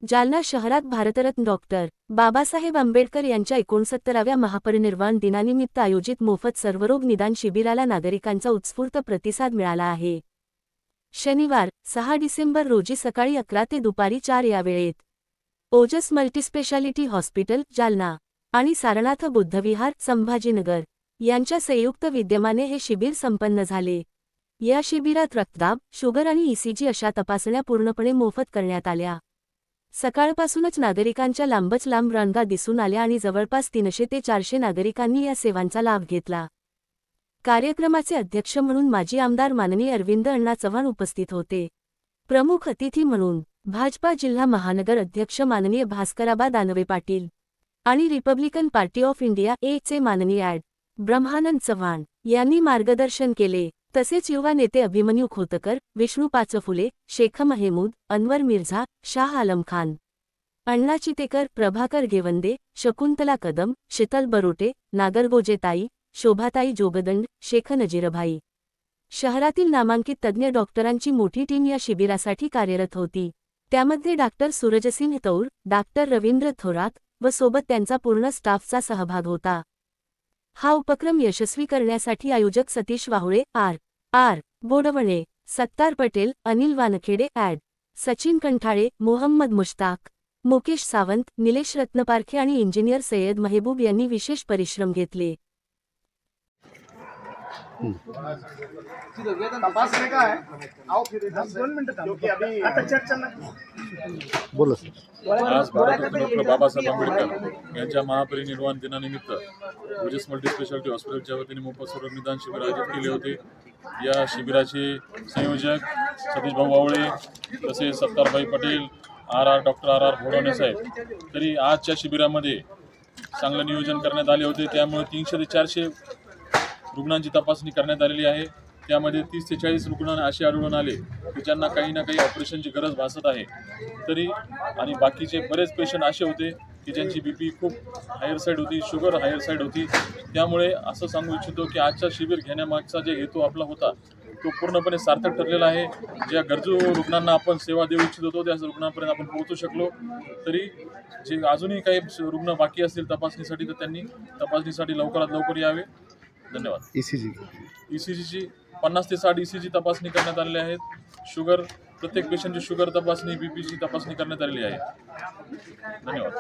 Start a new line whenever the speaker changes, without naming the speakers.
जालना शहरात भारतरत्न डॉक्टर बाबासाहेब आंबेडकर यांच्या 69व्या महापरिनिर्वाण दिनानिमित्त आयोजित मोफत सर्वरोग निदान शिबिराला नागरिकांचा उत्स्फूर्त प्रतिसाद मिळाला आहे। शनिवार 6 डिसेंबर रोजी सकाळी 11 ते दुपारी 4 या वेळेत ओजस मल्टीस्पेशालिटी हॉस्पिटल जालना आणि सारनाथ बुद्धविहार संभाजीनगर यांच्या संयुक्त विद्यमाने हे शिबिर संपन्न झाले। या शिबिरात रक्तदाब, शुगर आणि ईसीजी अशा तपासण्या पूर्णपणे मोफत करण्यात आल्या। सकाळपासूनच नागरिकांच्या लांबच लांब रांगा दिसून आल्या आणि जवळपास 300 ते 400 नागरिकांनी या सेवांचा लाभ घेतला। कार्यक्रमाचे अध्यक्ष म्हणून माजी आमदार माननीय अरविंद अण्णा चव्हाण उपस्थित होते। प्रमुख अतिथी म्हणून भाजपा जिल्हा महानगर अध्यक्ष माननीय भास्कराबा दानवे पाटील आणि रिपब्लिकन पार्टी ऑफ इंडिया चे माननीय ॲड. ब्रह्मानंद चव्हाण यांनी मार्गदर्शन केले। तसेच युवा नेते अभिमन्यू खोतकर, विष्णू पाचफुले, शेख महमूद, अनवर मिर्झा, शाह आलम खान, अण्णा चितेकर, प्रभाकर घेवंदे, शकुंतला कदम, शीतल बरोटे, नागरगोजेताई, शोभाताई जोगदंड, शेख नजीरभाई शहरातील नामांकित तज्ज्ञ डॉक्टरांची मोठी टीम या शिबिरासाठी कार्यरत होती। त्यामध्ये डॉक्टर सूरजसिंह तौर, डॉक्टर रवींद्र थोरात व सोबत त्यांचा पूर्ण स्टाफचा सहभाग होता। हा उपक्रम यशस्वी करण्यासाठी आयोजक सतीश वाहुळे, आर. बोडवणे, सत्तार पटेल, अनिल वानखेडे, ॲड. सचिन कंठाळे, मोहम्मद मुश्ताक, मुकेश सावंत, निलेश रत्नपारखे आणि इंजिनियर सय्यद महबूब यांनी विशेष परिश्रम घेतले।
तपासने का है आओ फिर 2 मिनट क्योंकि अभी आता चर्चा
बोलो
आज भारतरत्न डॉक्टर बाबासाहेब आंबेडकर यांच्या महापरिनिर्वाण दिनानिमित्त ओजस मल्टीस्पेशालिटी हॉस्पिटलच्या वतीने मोफत सर्वरोग निदान शिबिर आयोजित केले होते। या शिबिराचे संयोजक सतीश भाऊ वावळे, तसेच सत्तारभाई पटेल, डॉक्टर आर भोडवणे साहेब। तरी आजच्या शिबिरामध्ये चांगलं नियोजन करण्यात आले होते। त्यामुळे 300 ते 400 रुग्णांची तपासणी करण्यात आलेली आहे। त्यामध्ये 30 ते 40 रुग्ण असे आढळून आले की ज्यांना काही ना काही ऑपरेशनची गरज भासत आहे। तरी आणि बाकीचे बरेच पेशंट असे होते की ज्यांची बीपी खूप हायर साईड होती, शुगर हायर साईड होती। त्यामुळे असं सांगू इच्छितो की आजचा शिबिर घेण्यामागचा जे हेतू आपला होता तो पूर्णपणे सार्थक ठरलेला आहे। ज्या गरजू रुग्णांना आपण सेवा देऊ इच्छित होतो त्या रुग्णांपर्यंत आपण पोहोचू शकलो। तरी जे अजूनही काही रुग्ण बाकी असतील तपासणीसाठी तर त्यांनी तपासणीसाठी लवकरात लवकर यावे। धन्यवाद। ईसीजीची 50 ते 60 ईसीजी तपासणी करण्यात आलेली आहेत। शुगर प्रत्येक पेशंटची शुगर तपासणी, बीपीची तपासणी करण्यात आलेली आहे। धन्यवाद।